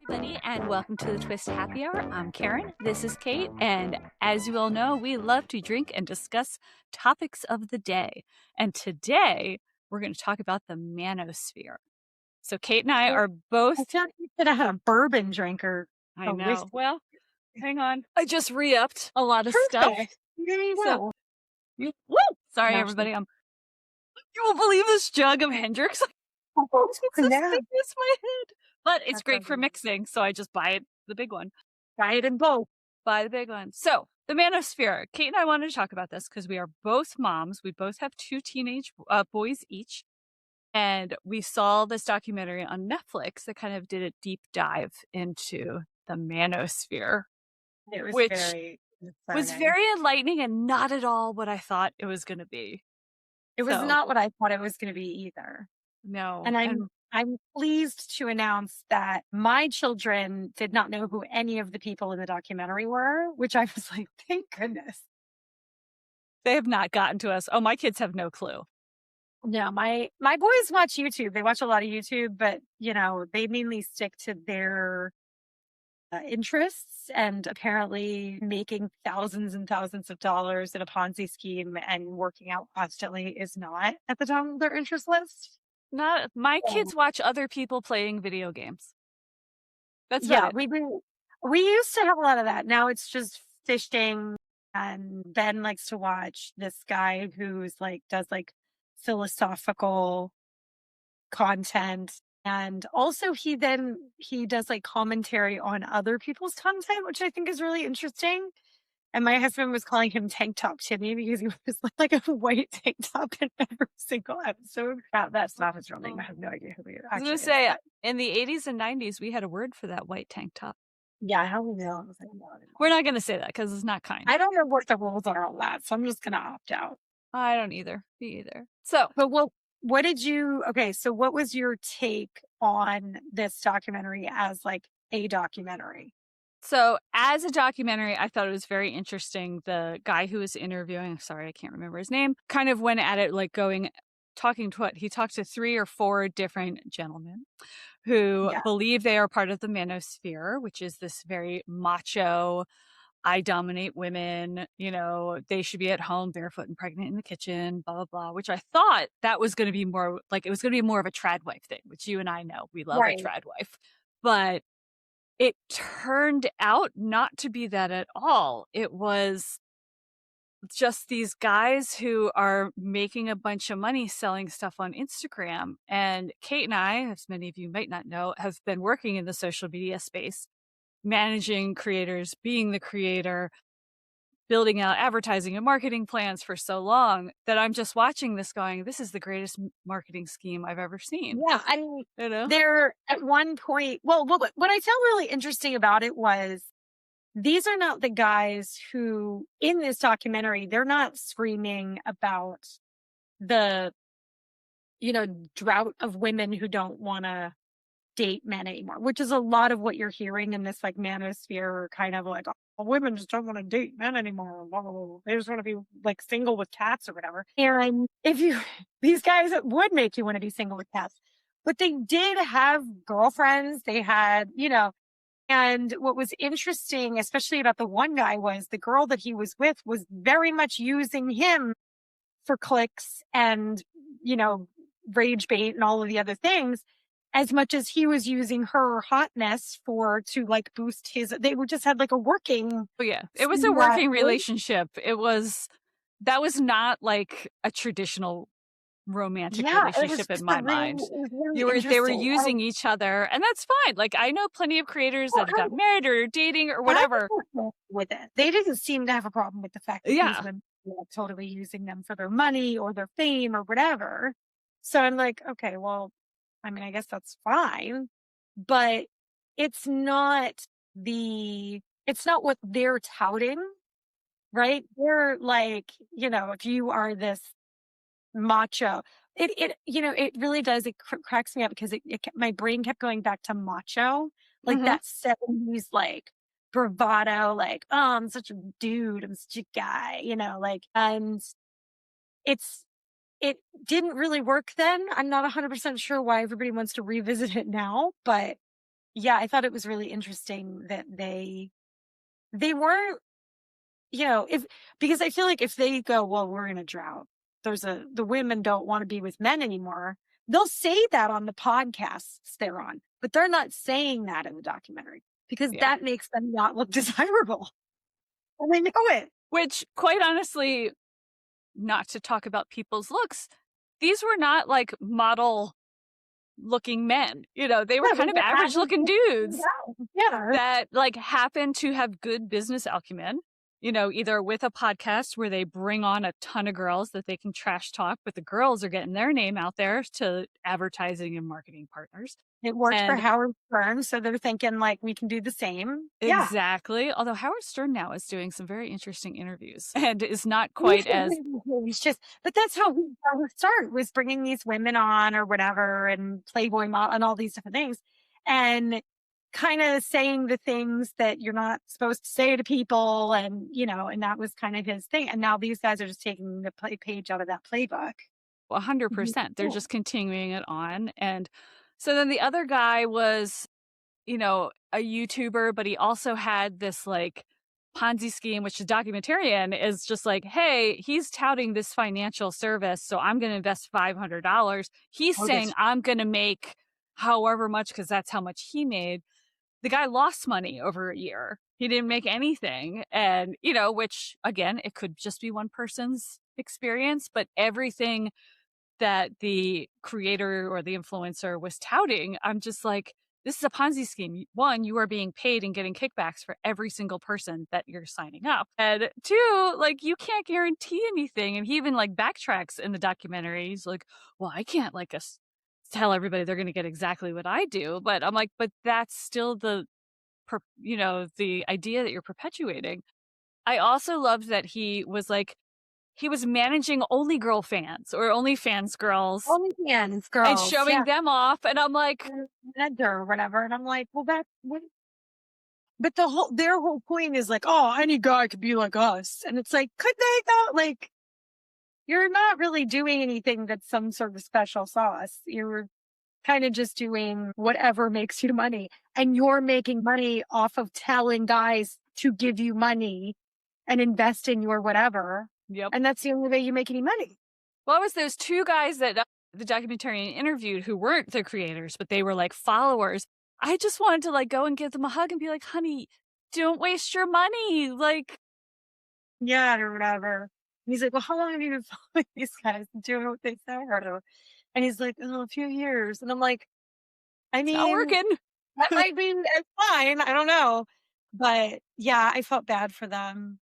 everybody, and welcome to the Twist Happy Hour. I'm Keryn. This is Kate, and as you all know, we love to drink and discuss topics of the day. And today, we're going to talk about the manosphere. So Kate and I are both... I thought you could have had a bourbon drinker. I know. Well, hang on. I just re-upped a lot of stuff. There you go. Woo! Sorry, everybody. You won't believe this jug of Hendrix. It's as big as my head. But it's great for mixing, so I just buy it, the big one. Buy it in bulk. Buy the big one. So, the manosphere. Kate and I wanted to talk about this because we are both moms. We both have 2 teenage boys each. And we saw this documentary on Netflix that kind of did a deep dive into the manosphere. It was was very enlightening and not at all what I thought it was going to be. It was not what I thought it was going to be either. No. And I'm pleased to announce that my children did not know who any of the people in the documentary were, which I was like, thank goodness. They have not gotten to us. Oh, my kids have no clue. No, my boys watch YouTube. They watch a lot of YouTube, but, they mainly stick to their interests, and apparently making thousands and thousands of dollars in a Ponzi scheme and working out constantly is not at the top of their interest list. Not my kids watch other people playing video games. That's we used to have a lot of that. Now it's just fishing, and Ben likes to watch this guy who's does philosophical content, and also he does commentary on other people's content, which I think is really interesting. And my husband was calling him Tank Top Timmy because he was like a white tank top in every single episode. That's not his real name. I have no idea who he actually is. I was going to say, in the 80s and 90s, we had a word for that white tank top. Yeah, how do we know? We're not going to say that because it's not kind. I don't know what the rules are on that, so I'm just going to opt out. I don't either. Me either. So, but what did you? Okay, so what was your take on this documentary as a documentary? So as a documentary, I thought it was very interesting. The guy who was interviewing, sorry, I can't remember his name, kind of went at it he talked to 3 or 4 different gentlemen who believe they are part of the manosphere, which is this very macho, I dominate women, they should be at home barefoot and pregnant in the kitchen, blah, blah, blah, which I thought that was going to be more it was going to be more of a trad wife thing, which you and I know we love a trad wife. But it turned out not to be that at all. It was just these guys who are making a bunch of money selling stuff on Instagram. And Kate and I, as many of you might not know, have been working in the social media space, managing creators, being the creator, building out advertising and marketing plans for so long that I'm just watching this going, this is the greatest marketing scheme I've ever seen. Yeah. They're at one point, what I found really interesting about it was these are not the guys who in this documentary, they're not screaming about the, drought of women who don't want to date men anymore, which is a lot of what you're hearing in this manosphere, kind of women just don't want to date men anymore. Blah, blah, blah. They just want to be single with cats or whatever. And these guys would make you want to be single with cats, but they did have girlfriends. They had, and what was interesting, especially about the one guy, was the girl that he was with was very much using him for clicks and, rage bait and all of the other things, as much as he was using her hotness to boost his. They were just had a working. Oh yeah, it was a working relationship. That was not a traditional romantic relationship in my mind. They were using each other, and that's fine. I know plenty of creators that got married or dating or whatever. With it, they didn't seem to have a problem with the fact that these women were totally using them for their money or their fame or whatever. So I'm okay, well, I guess that's fine, but it's not what they're touting, right? They're if you are this macho, it really does. It cracks me up because my brain kept going back to macho, that 70s, bravado, oh, I'm such a dude, I'm such a guy, and it didn't really work then. I'm not 100% sure why everybody wants to revisit it now, but yeah, I thought it was really interesting that they weren't, if because I feel like if they go, well, we're in a drought. The women don't want to be with men anymore. They'll say that on the podcasts they're on, but they're not saying that in the documentary because Yeah. that makes them not look desirable. And they know it. Which, quite honestly, not to talk about people's looks, these were not like model looking men. They were Yeah, they kind of were average average looking dudes guys. Yeah. that like happen to have good business acumen, either with a podcast where they bring on a ton of girls that they can trash talk, but the girls are getting their name out there to advertising and marketing partners. It worked for And Howard Stern, so they're thinking like we can do the same. Yeah. exactly. Although Howard Stern now is doing some very interesting interviews and is not quite as It's just, but that's how we got to start, was bringing these women on or whatever, and Playboy model and all these different things, and kind of saying the things that you're not supposed to say to people, and and that was kind of his thing. And now these guys are just taking the page out of that playbook. 100%. They're Cool. just continuing it on. And so then the other guy was, a YouTuber, but he also had this like Ponzi scheme, which the documentarian is just like, hey, he's touting this financial service, so I'm going to invest $500. He's Oh, saying I'm going to make however much because that's how much he made. The guy lost money over a year. He didn't make anything. And, which again, it could just be one person's experience, but everything that the creator or the influencer was touting, I'm just like, this is a Ponzi scheme. One, you are being paid and getting kickbacks for every single person that you're signing up. And two, like, you can't guarantee anything. And he even like backtracks in the documentary. He's like, well, I can't like tell everybody they're going to get exactly what I do. But I'm like, but that's still the idea that you're perpetuating. I also loved that he was managing only girl fans or OnlyFans girls OnlyFans and girls, showing yeah, them off. And I'm like, or whatever, and I'm like, well, that what? But their whole point is like, oh, any guy could be like us, and it's like, could they though? Like, you're not really doing anything that's some sort of special sauce. You're kind of just doing whatever makes you money. And you're making money off of telling guys to give you money and invest in your whatever. yep. And that's the only way you make any money. Well, it was those two guys that the documentarian interviewed who weren't the creators, but they were like followers. I just wanted to like go and give them a hug and be like, honey, don't waste your money. Like, Yeah, or whatever. And he's like, well, how long have you been following these guys and doing what they say? And he's like, oh, a few years. And I'm like, I it's not mean, working. that might be it's fine. I don't know. But yeah, I felt bad for them.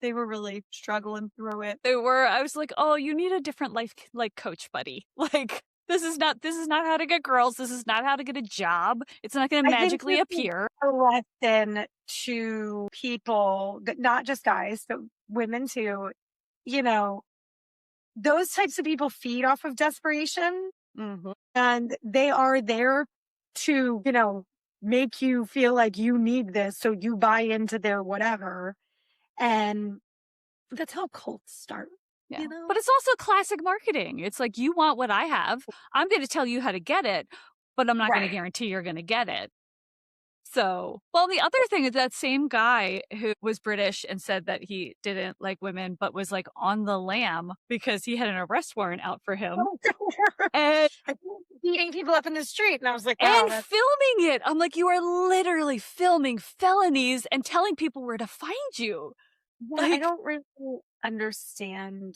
They were really struggling through it. I was like, oh, you need a different life like coach buddy. Like, this is not how to get girls. This is not how to get a job. It's not going to I think magically this is appear. a lesson to people, that not just guys, but women too. You know, those types of people feed off of desperation, Mm-hmm. and they are there to, make you feel like you need this, so you buy into their whatever. And that's how cults start, Yeah. But it's also classic marketing. It's like, you want what I have. I'm going to tell you how to get it, but I'm not going to Right. guarantee you're going to get it. So, well, the other thing is that same guy who was British and said that he didn't like women, but was like on the lam because he had an arrest warrant out for him. And I think beating people up in the street, and I was like, wow, and filming it. I'm like, you are literally filming felonies and telling people where to find you. yeah, I don't really understand.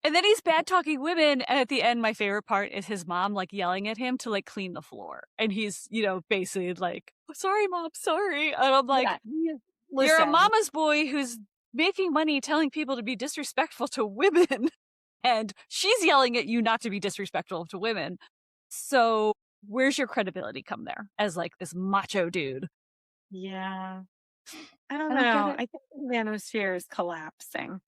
And then he's bad talking women. And at the end, my favorite part is his mom like yelling at him to like clean the floor. And he's, basically like, oh, sorry, mom, sorry. And I'm like, Yeah, you're a listen, mama's boy who's making money telling people to be disrespectful to women. And she's yelling at you not to be disrespectful to women. So where's your credibility come there as like this macho dude? yeah, I don't I don't get know. it. I think the manosphere is collapsing.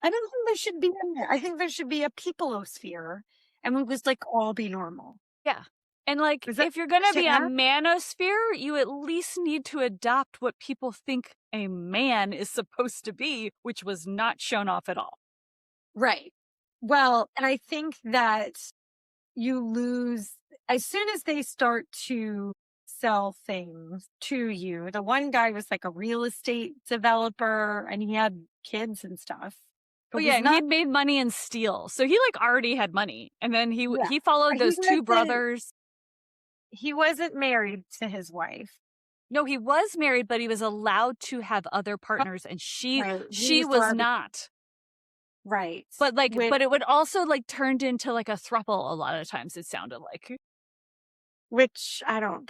I don't think there should be I think there should be a peopleosphere, and we just like all be normal. Yeah. And like, Is that if you're going to be a fair? manosphere, you at least need to adopt what people think a man is supposed to be, which was not shown off at all. Right. Well, and I think that you lose as soon as they start to sell things to you. The one guy was like a real estate developer and he had kids and stuff. Oh But yeah, was and he not, had made money in steel, so he like already had money. And then yeah. he followed But he those two wasn't brothers. he wasn't married to his wife. No, he was married, but he was allowed to have other partners, and Right. He she was was allowed to, not. right. But like, Which but it would also like turned into like a throuple a lot of times. It sounded like. which I don't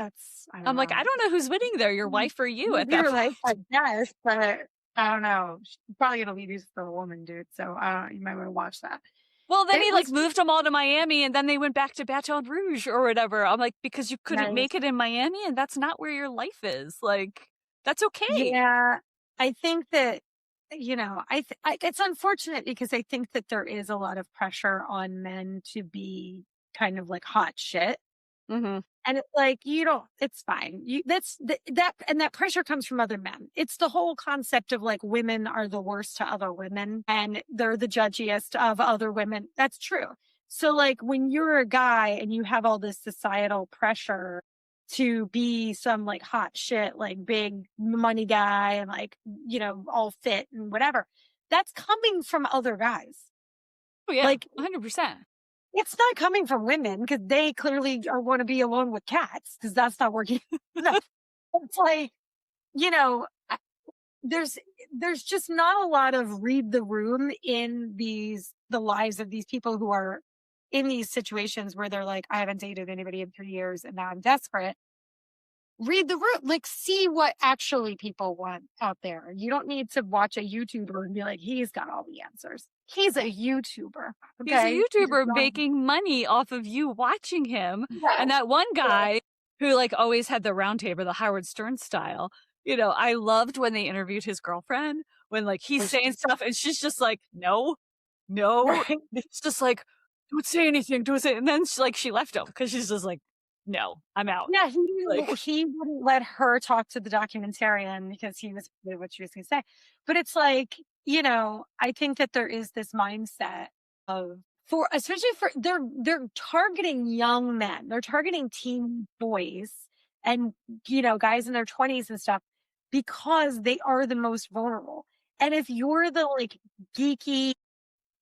I'm like, know. I don't know who's winning there, your wife or you Live at that your life, I point. guess, but I don't know. She's probably gonna leave you for a woman, dude. So you might want to watch that. Well, then It he like was moved them all to Miami, and then they went back to Baton Rouge or whatever. I'm like, because you couldn't nice. make it in Miami, and that's not where your life is. Like, that's okay. Yeah, I think that it's unfortunate because I think that there is a lot of pressure on men to be kind of like hot shit. Mm-hmm. And it's like, you don't, it's fine. That pressure comes from other men. It's the whole concept of like women are the worst to other women and they're the judgiest of other women. That's true. So like when you're a guy and you have all this societal pressure to be some like hot shit, like big money guy and like, all fit and whatever, that's coming from other guys. Oh yeah, Like 100%. it's not coming from women because they clearly are want to be alone with cats because that's not working. It's like, you know, there's there's just not a lot of read the room in the lives of these people who are in these situations where they're like, I haven't dated anybody in 3 years and now I'm desperate. Read the room, like see what actually people want out there. You don't need to watch a YouTuber and be like, he's got all the answers. He's a YouTuber. He's a Okay. He's YouTuber not. making money off of you watching him. And Yes. that one guy who like always had the round table, the Howard Stern style, I loved when they interviewed his girlfriend when like he's saying stuff and she's just like, no, no. Right. It's just like, don't say anything, don't say. And then she left him because she's just like, no, I'm out. Yeah, Like, he wouldn't let her talk to the documentarian because he was afraid of what she was going to say. But it's like, I think that there is this mindset of especially for they're targeting young men. They're targeting teen boys and guys in their 20s and stuff because they are the most vulnerable. And if you're the like geeky,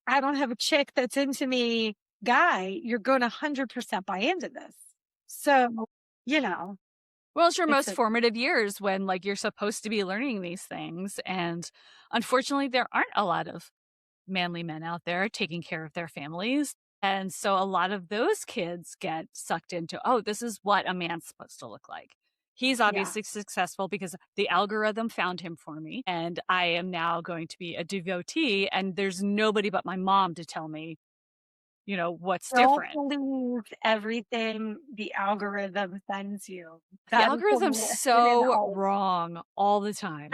I don't have a chick that's into me guy, you're going to 100% buy into this. So, you know, well, it's your it's most a, formative years when like you're supposed to be learning these things. And unfortunately, there aren't a lot of manly men out there taking care of their families. And so a lot of those kids get sucked into, oh, this is what a man's supposed to look like. He's yeah. obviously successful because the algorithm found him for me. And I am now going to be a devotee. And there's nobody but my mom to tell me, what's Don't different. believe everything the algorithm sends you. The That is the algorithm's lesson in so all. wrong all the time.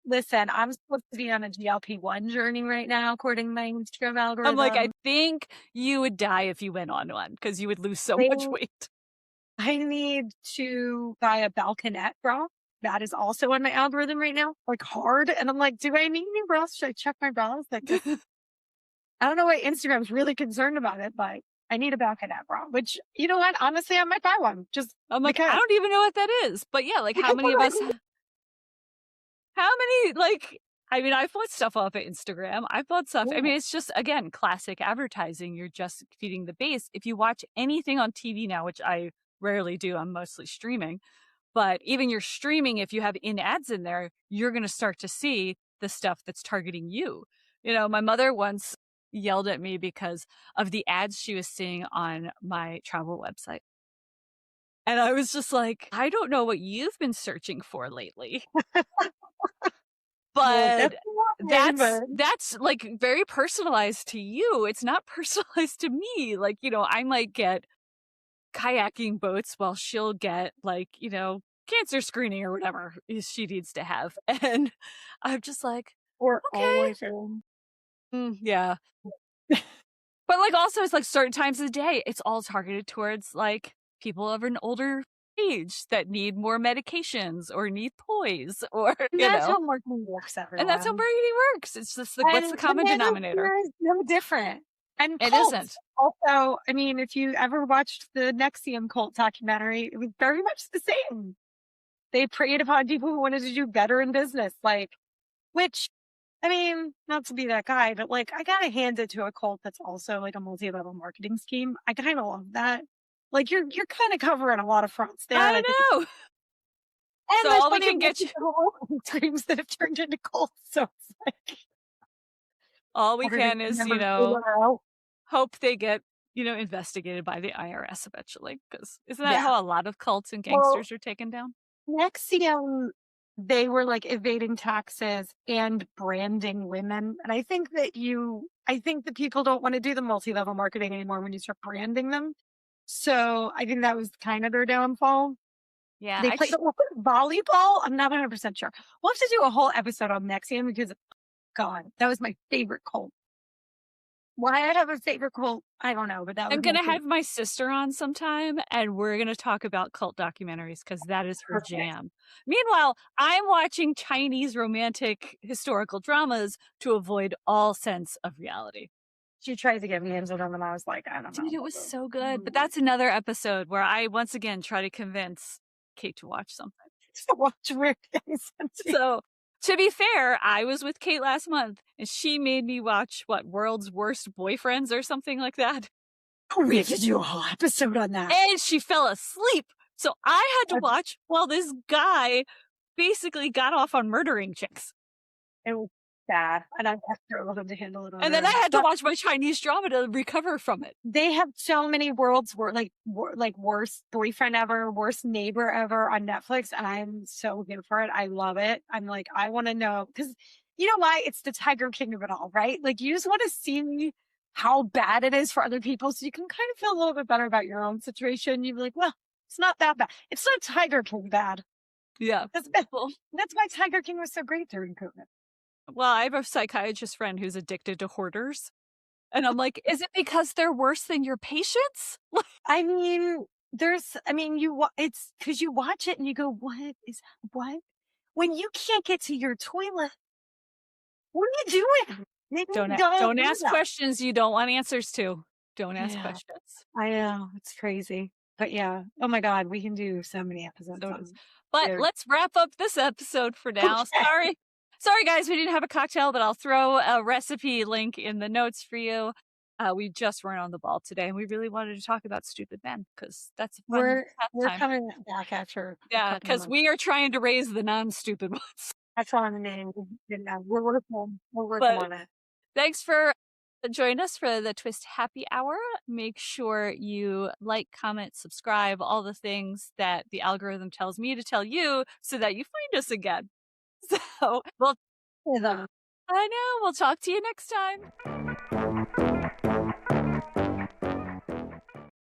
Listen, I'm supposed to be on a GLP-1 journey right now, according to my Instagram I'm like, I algorithm. think you would die if you went on one because you would lose so They, much weight. I need to buy a balconette bra. That is also on my algorithm right now, like hard. And I'm like, do I need any bras? Should I check my bras? Like, I don't know why Instagram's really concerned about it, but I need a balconette bra, which, you know what? Honestly, I might buy one just I'm like, I because. don't even know what that is. But yeah, like how Because many of I'm us, how many, like, I mean, I've bought stuff off of Instagram. I've bought stuff. I like, mean, it's just, again, classic advertising. You're just feeding the base. If you watch anything on TV now, which I rarely do, I'm mostly streaming, but even your streaming, if you have in ads in there, you're going to start to see the stuff that's targeting you. My mother once yelled at me because of the ads she was seeing on my travel website. And I was just like, I don't know what you've been searching for lately. well, But that's fine, but that's like very personalized to you. It's not personalized to me. Like, I might get kayaking boats while she'll get like, cancer screening or whatever she needs to have. And I'm just like, we're okay. always in. Yeah. But like also it's like certain times of the day, it's all targeted towards like people of an older age that need more medications or need toys or, And that's how marketing works, and that's how everyone. marketing works. It's just like, what's And the the common denominator? manosphere is no different. And It cults. isn't. Also, I mean, if you ever watched the Nexium cult documentary, it was very much the same. They preyed upon people who wanted to do better in business, like, which, I mean, not to be that guy, but like, I gotta hand it to a cult that's also like a multi-level marketing scheme. I kind of love that. Like, you're kind of covering a lot of fronts there, and I I think, know. and So there's all we plenty of can get you, streams that have turned into cults. So it's like all we everybody can is, remembers who they are. hope they get, investigated by the IRS eventually. Because isn't that Yeah. how a lot of cults and Well, gangsters are taken down? Nexium, they were like evading taxes and branding women. And I think that people don't want to do the multi-level marketing anymore when you start branding them. So I think that was kind of their downfall. Yeah, They played volleyball. I'm not 100% sure. We'll have to do a whole episode on Nexium because, God, that was my favorite cult. Why I have a favorite cult, I don't know, but that was I'm my gonna favorite. have my sister on sometime, and we're gonna talk about cult documentaries because that is her Perfect. jam. Meanwhile, I'm watching Chinese romantic historical dramas to avoid all sense of reality. She tried to get me into them, and I was like, I don't Dude, know. it was so good. But that's another episode where I once again try to convince Kate to watch something. To watch weird things. So, to be fair, I was with Kate last month, and she made me watch World's Worst Boyfriends or something like that. Oh, we have to do a whole episode on that. And she fell asleep. So I had to watch while this guy basically got off on murdering chicks. It was bad, and I struggled to handle it. And then I had to watch my Chinese drama to recover from it. They have so many worlds like worst boyfriend ever, worst neighbor ever on Netflix, and I'm so here for it. I love it. I'm like, I want to know because you know why? It's the Tiger King of it all, right? Like you just want to see how bad it is for other people, so you can kind of feel a little bit better about your own situation. You're like, well, it's not that bad. It's not Tiger King bad. Yeah. That's why Tiger King was so great during COVID. Well, I have a psychiatrist friend who's addicted to hoarders. And I'm like, is it because they're worse than your patients? I mean, it's because you watch it and you go, what? When you can't get to your toilet, what are you doing? Maybe Don't do ask that. questions you don't want answers to. Don't ask Yeah. questions. I know, it's crazy. But yeah, oh my God, we can do so many episodes. But let's wrap up this episode for now. Okay. Sorry, guys, we didn't have a cocktail, but I'll throw a recipe link in the notes for you. We just weren't on the ball today, and we really wanted to talk about stupid men because that's a fun we're time. coming back after. Yeah, because we are trying to raise the non-stupid ones. That's on the name. We're working on it. Thanks for joining us for the Twist Happy Hour. Make sure you like, comment, subscribe, all the things that the algorithm tells me to tell you so that you find us again. So, I know. We'll talk to you next time.